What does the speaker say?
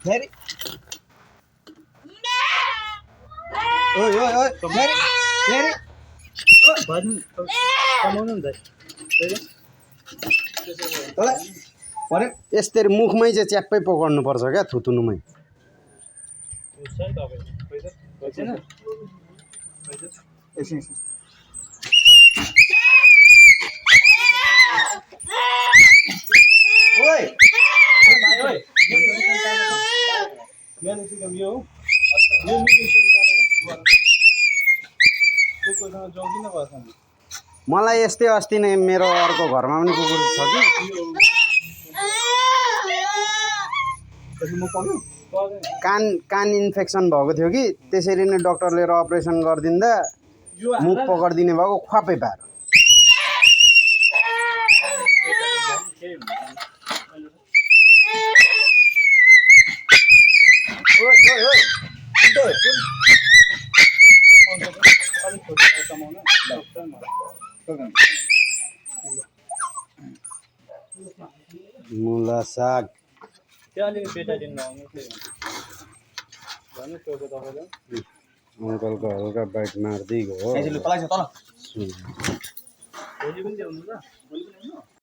फेरि ओइ ओइ ओइ फेरि फेरि कमाउनु नि त तँलाई परे यसरी मुखमै चाहिँ च्याप्पै पकड्नु पर्छ क्या थुतुनुमै एकछिन ओइ मलाई यस्तै अस्ति नै मेरो अर्को घरमा पनि कुकुर छ कि कान कान इन्फेक्सन भएको थियो कि त्यसरी नै डक्टरले लिएर अपरेसन गरिदिँदा मुख पकडिदिने भएको ख्वापै पार मुला साग त्यो अलिकति बेटाइदिनु आउनु भन्नु टोको तपाईँलाई अङ्कलको हल्का बाइक मार्दै गयो तल भोलि पनि ल्याउनु ल भोलि पनि ल्याउनु